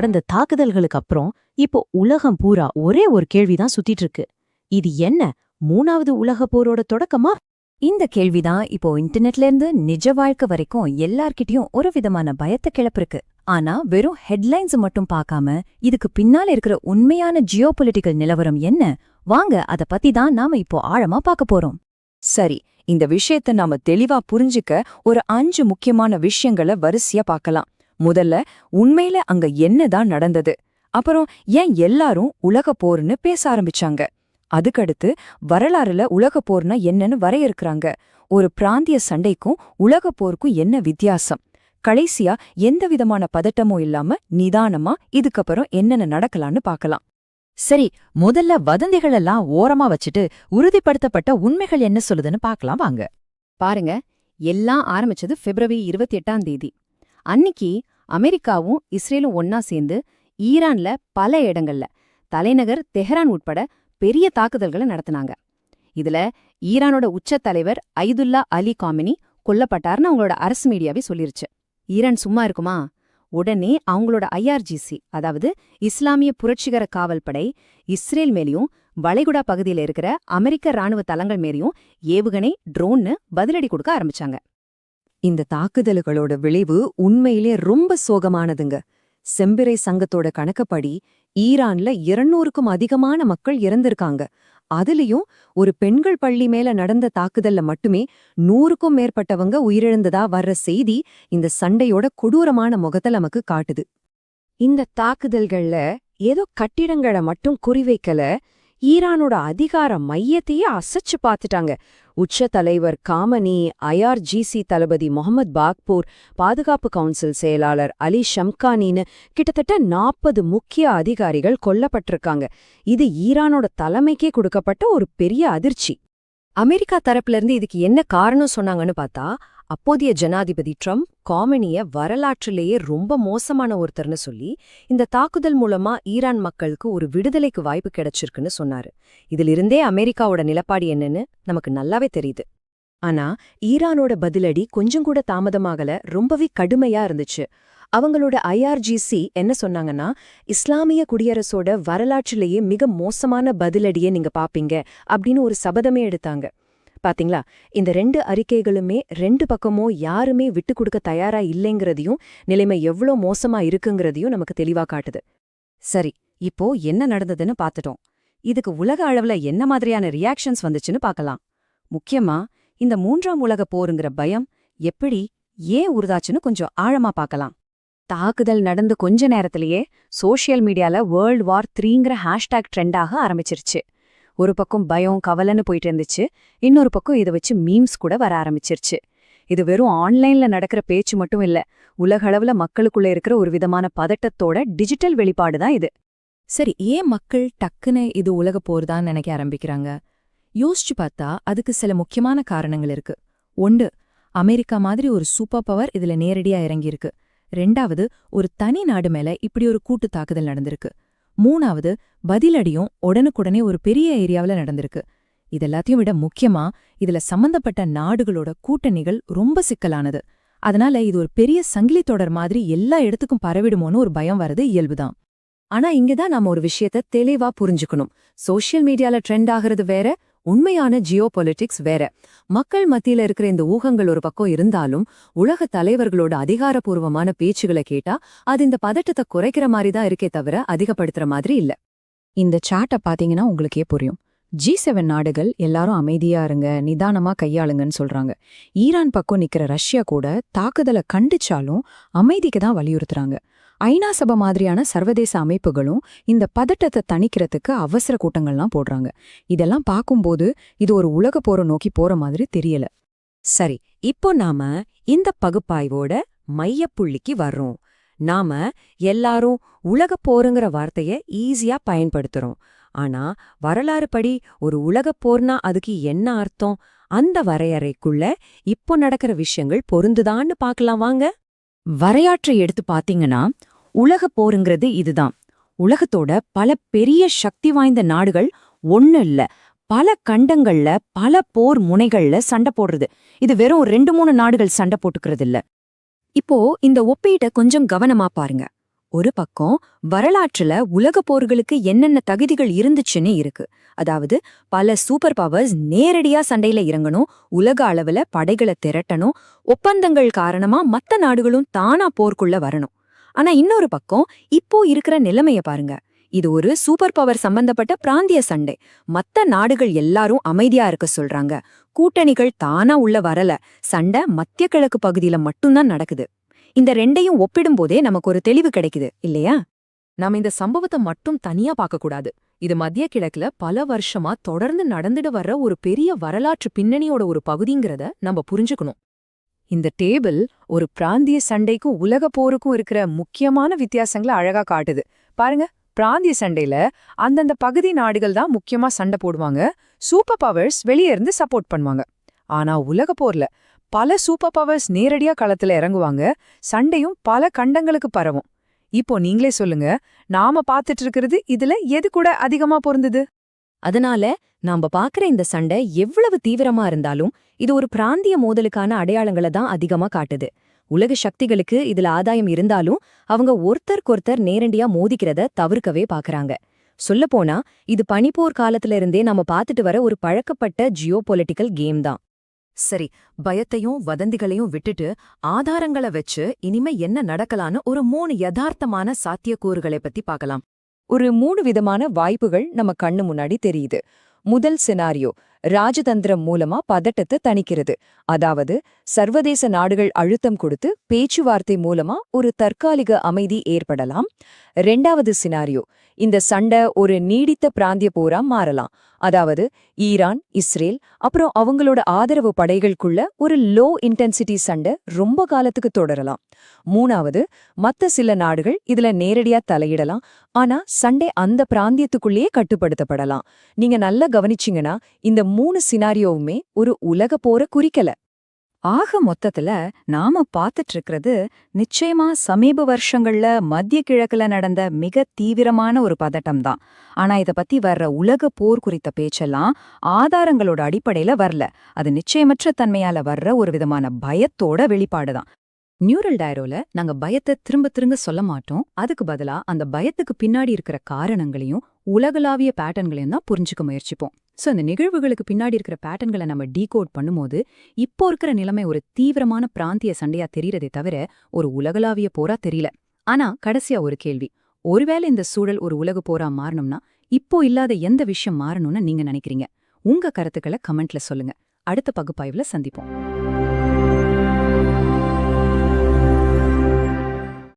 நடந்த தாக்குதல்களுக்கு அப்புறம் இப்போ உலகம் பூரா ஒரே ஒரு கேள்விதான் சுத்திட்டு இருக்கு. இது என்ன, மூணாவது உலகப் போரோட தொடக்கமா? இந்த கேள்விதான் இப்போ இன்டர்நெட்ல இருந்து நிஜ வாழ்க்கை வரைக்கும் எல்லார்கிட்டயும் ஒரு விதமான பயத்தை கிளப்பிருக்கு. ஆனா வெறும் ஹெட்லைன்ஸ் மட்டும் பார்க்காம இதுக்கு பின்னால இருக்கிற உண்மையான ஜியோபொலிட்டிக்கல் நிலவரம் என்ன, வாங்க அத பத்தி தான் நாம இப்போ ஆழமா பார்க்க போறோம். சரி, இந்த விஷயத்த நாம தெளிவா புரிஞ்சுக்க ஒரு 5 முக்கியமான விஷயங்களை வரிசையா பார்க்கலாம். முதல்ல, உண்மையில அங்க என்னதான் நடந்தது. அப்புறம் ஏன் எல்லாரும் உலகப் போர்னு பேச ஆரம்பிச்சாங்க. அதுக்கடுத்து வரலாறுல உலகப் போர்னா என்னன்னு வரையறுக்கிறாங்க. ஒரு பிராந்திய சண்டைக்கும் உலகப் போருக்கும் என்ன வித்தியாசம். கடைசியா எந்த விதமான பதட்டமும் இல்லாம நிதானமா இதுக்கப்புறம் என்னென்ன நடக்கலான்னு பார்க்கலாம். சரி, முதல்ல வதந்திகள் எல்லாம் ஓரமா வச்சுட்டு உறுதிப்படுத்தப்பட்ட உண்மைகள் என்ன சொல்லுதுன்னு பார்க்கலாம் வாங்க. பாருங்க, எல்லாம் ஆரம்பிச்சது பிப்ரவரி 28ஆம் தேதி. அன்னிக்கு அமெரிக்காவும் இஸ்ரேலும் ஒன்னா சேர்ந்து ஈரான்ல பல இடங்கள்ல, தலைநகர் தெஹ்ரான் உட்பட பெரிய தாக்குதல்களை நடத்தினாங்க. இதுல ஈரானோட உச்ச தலைவர் ஐதுல்லா அலி காமினி கொல்லப்பட்டார்னு அவங்களோட அரசு மீடியாவே சொல்லிருச்சு. ஈரான் சும்மா இருக்குமா? உடனே அவங்களோட IRGC, அதாவது இஸ்லாமிய புரட்சிகர காவல் படை, இஸ்ரேல் மேலேயும் வளைகுடா பகுதியில் இருக்கிற அமெரிக்க ராணுவ தளங்கள் மேலேயும் ஏவுகணை, ட்ரோன்னு பதிலடி கொடுக்க ஆரம்பிச்சாங்க. இந்த தாக்குதல்களோட விளைவு உண்மையிலே ரொம்ப சோகமானதுங்க. செம்பிறை சங்கத்தோட கணக்குப்படி ஈரான்ல 200க்கும் அதிகமான மக்கள் இறந்திருக்காங்க. அதுலயும் ஒரு பெண்கள் பள்ளி மேல நடந்த தாக்குதல்ல மட்டுமே 100க்கும் மேற்பட்டவங்க உயிரிழந்ததா வர்ற செய்தி இந்த சண்டையோட கொடூரமான முகத்தை நமக்கு காட்டுது. இந்த தாக்குதல்கள்ல ஏதோ கட்டிடங்களை மட்டும் குறிவைக்கல, ஈரானோட அதிகார மையத்தையே அசைச்சு பார்த்துட்டாங்க. உச்ச தலைவர் காமனி, IRGC தளபதி முகமது பாக்பூர், பாதுகாப்பு கவுன்சில் செயலாளர் அலி ஷம்கானின்னு கிட்டத்தட்ட 40 முக்கிய அதிகாரிகள் கொல்லப்பட்டிருக்காங்க. இது ஈரானோட தலைமைக்கே கொடுக்கப்பட்ட ஒரு பெரிய அதிர்ச்சி. அமெரிக்கா தரப்புல இருந்து இதுக்கு என்ன காரணம் சொன்னாங்கன்னு பார்த்தா, அப்போதைய ஜனாதிபதி ட்ரம்ப் காமனிய வரலாற்றிலேயே ரொம்ப மோசமான ஒருத்தர்னு சொல்லி இந்த தாக்குதல் மூலமா ஈரான் மக்களுக்கு ஒரு விடுதலைக்கு வாய்ப்பு கிடைச்சிருக்குன்னு சொன்னாரு. இதிலிருந்தே அமெரிக்காவோட நிலப்பாடு என்னன்னு நமக்கு நல்லாவே தெரியுது. ஆனா ஈரானோட பதிலடி கொஞ்சம் கூட தாமதமாகல, ரொம்பவே கடுமையா இருந்துச்சு. அவங்களோட IRGC என்ன சொன்னாங்கன்னா, இஸ்லாமிய குடியரசோட வரலாற்றிலேயே மிக மோசமான பதிலடியை நீங்க பாப்பீங்க அப்படின்னு ஒரு சபதமே எடுத்தாங்க. பாத்தீங்களா, இந்த 2 அறிக்கைகளுமே 2 பக்கமும் யாருமே விட்டு கொடுக்க தயாரா இல்லைங்கிறதையும், நிலைமை எவ்வளோ மோசமா இருக்குங்கிறதையும் நமக்கு தெளிவா காட்டுது. சரி, இப்போ என்ன நடந்ததுன்னு பார்த்துட்டோம். இதுக்கு உலக அளவுல என்ன மாதிரியான ரியாக்ஷன்ஸ் வந்துச்சுன்னு பார்க்கலாம். முக்கியமா இந்த 3ஆம் உலகப் போருங்கிற பயம் எப்படி, ஏன் உருதாச்சுன்னு கொஞ்சம் ஆழமா பார்க்கலாம். தாக்குதல் நடந்து கொஞ்ச நேரத்திலேயே சோஷியல் மீடியால வேர்ல்ட் வார் 3ங்கிற ஹேஷ்டேக் ட்ரெண்டாக ஆரம்பிச்சிருச்சு. ஒரு பக்கம் பயம், கவலைன்னு போயிட்டு இருந்துச்சு, இன்னொரு பக்கம் இதை வச்சு மீம்ஸ் கூட வர ஆரம்பிச்சிருச்சு. இது வெறும் ஆன்லைன்ல நடக்கிற பேச்சு மட்டும் இல்ல, உலகளவுல மக்களுக்குள்ள இருக்கிற ஒரு விதமான பதட்டத்தோட டிஜிட்டல் வெளிப்பாடுதான் இது. சரி, ஏன் மக்கள் டக்குன்னு இது உலகப் போர்தான் நினைக்க ஆரம்பிக்கிறாங்க? யோசிச்சு பார்த்தா அதுக்கு சில முக்கியமான காரணங்கள் இருக்கு. 1, அமெரிக்கா மாதிரி ஒரு சூப்பர் பவர் இதுல நேரடியா இறங்கியிருக்கு. 2வது, ஒரு தனி நாடு மேல இப்படி ஒரு கூட்டு தாக்குதல் நடந்திருக்கு. 3வது, பதிலடியும் உடனுக்குடனே ஒரு பெரிய ஏரியாவில் நடந்திருக்கு. இதெல்லாத்தையும் விட முக்கியமா இதுல சம்பந்தப்பட்ட நாடுகளோட கூட்டணிகள் ரொம்ப சிக்கலானது. அதனால இது ஒரு பெரிய சங்கிலி தொடர் மாதிரி எல்லா இடத்துக்கும் பரவிடுமோன்னு ஒரு பயம் வரது இயல்புதான். ஆனா இங்கதான் நாம ஒரு விஷயத்த தெளிவா புரிஞ்சுக்கணும். சோஷியல் மீடியால ட்ரெண்ட் ஆகிறது வேற, உண்மையான ஜியோபொலிட்டிக்ஸ் வேற. மக்கள் மத்தியில இருக்கிற இந்த ஊகங்கள் ஒரு பக்கம் இருந்தாலும், உலக தலைவர்களோட அதிகாரப்பூர்வமான பேச்சுகளை கேட்டா அது இந்த பதட்டத்தை குறைக்கிற மாதிரி தான் இருக்கே தவிர அதிகப்படுத்துற மாதிரி இல்ல. இந்த சாட்டை பாத்தீங்கன்னா உங்களுக்கே புரியும். G7 நாடுகள் எல்லாரும் அமைதியா இருங்க, நிதானமா கையாளுங்கன்னு சொல்றாங்க. ஈரான் பக்கம் நிக்கிற ரஷ்யா கூட தாக்குதலை கண்டிச்சாலும் அமைதிக்கு தான் வலியுறுத்துறாங்க. ஐநா சபை மாதிரியான சர்வதேச அமைப்புகளும் இந்த பதட்டத்தை தணிக்கிறதுக்கு அவசர கூட்டங்கள்லாம் போடுறாங்க. இதெல்லாம் பார்க்கும்போது இது ஒரு உலக போரை நோக்கி போற மாதிரி தெரியல. சரி, இப்போ நாம இந்த பகுப்பாய்வோட மையப்புள்ளிக்கு வர்றோம். நாம எல்லாரும் உலகப் போருங்கிற வார்த்தைய ஈஸியா பயன்படுத்துறோம். ஆனா வரலாறு படி ஒரு உலகப் போர்னா அதுக்கு என்ன அர்த்தம்? அந்த வரையறைக்குள்ள இப்போ நடக்கிற விஷயங்கள் பொருந்துதான்னு பார்க்கலாம் வாங்க. வரையாற்றை எடுத்து பாத்தீங்கன்னா, உலகப் போருங்கிறது இதுதான். உலகத்தோட பல பெரிய சக்தி வாய்ந்த நாடுகள் ஒண்ணு இல்ல, பல கண்டங்கள்ல பல போர் முனைகள்ல சண்டை போடுறது. இது வெறும் 2-3 நாடுகள் சண்டை போட்டுக்கிறது இல்ல. இப்போ இந்த ஒப்பீட்டை கொஞ்சம் கவனமா பாருங்க. ஒரு பக்கம் வரலாற்றுல உலகப் போர்களுக்கு என்னென்ன தகுதிகள் இருந்துச்சுன்னு இருக்கு. அதாவது பல சூப்பர் பவர்ஸ் நேரடியா சண்டையில இறங்கணும், உலக அளவுல படைகளை திரட்டணும், ஒப்பந்தங்கள் காரணமா மத்த நாடுகளும் தானா போர்க்குள்ள வரணும். ஆனா இன்னொரு பக்கம் இப்போ இருக்கிற நிலைமைய பாருங்க. இது ஒரு சூப்பர் பவர் சம்பந்தப்பட்ட பிராந்திய சண்டை. மத்த நாடுகள் எல்லாரும் அமைதியா இருக்க சொல்றாங்க. கூட்டணிகள் தானா உள்ள வரல. சண்டை மத்திய கிழக்கு பகுதியில மட்டும்தான் நடக்குது. இந்த ரெண்டையும் ஒப்பிடும்போதே நமக்கு ஒரு தெளிவு கிடைக்குது இல்லையா? நாம இந்த சம்பவத்தை மட்டும் தனியா பார்க்கக்கூடாது. இது மத்திய கிழக்குல பல வருஷமா தொடர்ந்து நடந்துட்டு வர்ற ஒரு பெரிய வரலாற்று பின்னணியோட ஒரு பகுதிங்கிறத நம்ம புரிஞ்சுக்கணும். இந்த டேபிள் ஒரு பிராந்திய சண்டைக்கும் உலக போருக்கும் இருக்கிற முக்கியமான வித்தியாசங்களை அழகா காட்டுது. பாருங்க, பிராந்திய சண்டையில அந்தந்த பகுதி நாடுகள் தான் முக்கியமா சண்டை போடுவாங்க, சூப்பர் பவர்ஸ் வெளியே இருந்து சப்போர்ட் பண்ணுவாங்க. ஆனா உலக போர்ல பல சூப்பர் பவர்ஸ் நேரடியா களத்துல இறங்குவாங்க, சண்டையும் பல கண்டங்களுக்கு பரவும். இப்போ நீங்களே சொல்லுங்க, நாம பாத்துட்டு இருக்கிறது இதுல எது கூட அதிகமா பொருந்தது? அதனால நாம பாக்குற இந்த சண்டை எவ்வளவு தீவிரமா இருந்தாலும் இது ஒரு பிராந்திய மோதலுக்கான அடையாளங்களை தான் அதிகமா காட்டுது. உலக சக்திகளுக்கு இதுல ஆதாயம் இருந்தாலும் அவங்க ஒருத்தருக்கொருத்தர் நேரடியா மோதிக்கிறத தவிர்க்கவே பாக்குறாங்க. சொல்லப்போனா இது பனிப்போர் காலத்துல இருந்தே நாம பாத்துட்டு வர ஒரு பழக்கப்பட்ட ஜியோபொலிட்டிக்கல் கேம் தான். சரி, பயத்தையும் வதந்திகளையும் விட்டுட்டு ஆதாரங்களை வச்சு இனிமே என்ன நடக்கலான்னு ஒரு 3 யதார்த்தமான சாத்தியக்கூறுகளை பத்தி பார்க்கலாம். ஒரு 3 விதமான வாய்ப்புகள் நம்ம கண்ணு முன்னாடி தெரியுது. முதல் சினாரியோ, ராஜதந்திரம் மூலமா பதட்டத்தை தணிக்கிறது. அதாவது சர்வதேச நாடுகள் அழுத்தம் கொடுத்து பேச்சுவார்த்தை மூலமா ஒரு தற்காலிக அமைதி ஏற்படலாம். 2வது சினாரியோ, இந்த சண்டை ஒரு நீடித்த பிராந்திய போரா மாறலாம். அதாவது ஈரான், இஸ்ரேல் அப்புறம் அவங்களோட ஆதரவு படைகளுக்குள்ள ஒரு லோ இன்டென்சிட்டி சண்டை ரொம்ப காலத்துக்கு தொடரலாம். 3வது, மத்த சில நாடுகள் இதுல நேரடியா தலையிடலாம். ஆனா சண்டை அந்த பிராந்தியத்துக்குள்ளேயே கட்டுப்படுத்தப்படலாம். நீங்க நல்லா கவனிச்சீங்கன்னா இந்த 3 சினாரியோவுமே ஒரு உலக போரை குறிக்கல. ஆக மொத்தத்துல நாம பாத்துட்டு இருக்கிறது நிச்சயமா சமீப வருஷங்கள்ல மத்திய கிழக்குல நடந்த மிக தீவிரமான ஒரு பதட்டம் தான். ஆனா இத பத்தி வர்ற உலக போர் குறித்த பேச்செல்லாம் ஆதாரங்களோட அடிப்படையில வரல. அது நிச்சயமற்ற தன்மையால வர்ற ஒரு விதமான பயத்தோட வெளிப்பாடுதான். நியூரல் டயரோல நாங்க பயத்தை திரும்ப திரும்ப சொல்ல மாட்டோம். அதுக்கு பதிலா அந்த பயத்துக்கு பின்னாடி இருக்கிற காரணங்களையும் உலகளாவிய பேட்டர்ன்களையும் தான் புரிஞ்சுக்க முயற்சிப்போம். சோ இந்த நிகழ்வுகளுக்கு பின்னாடி இருக்கிற பேட்டர்ன்களை நம்ம டீகோட் பண்ணும்போது இப்போ இருக்கிற நிலைமை ஒரு தீவிரமான பிராந்திய சண்டையா தெரியறதே தவிர ஒரு உலகளாவிய போரா தெரியல. ஆனா கடைசியா ஒரு கேள்வி, ஒருவேளை இந்த சூழல் ஒரு உலக போரா மாறணும்னா இப்போ இல்லாத எந்த விஷயம் மாறணும்னு நீங்க நினைக்கிறீங்க? உங்க கருத்துக்களை கமெண்ட்ல சொல்லுங்க. அடுத்த பகுப்பாய்வுல சந்திப்போம்.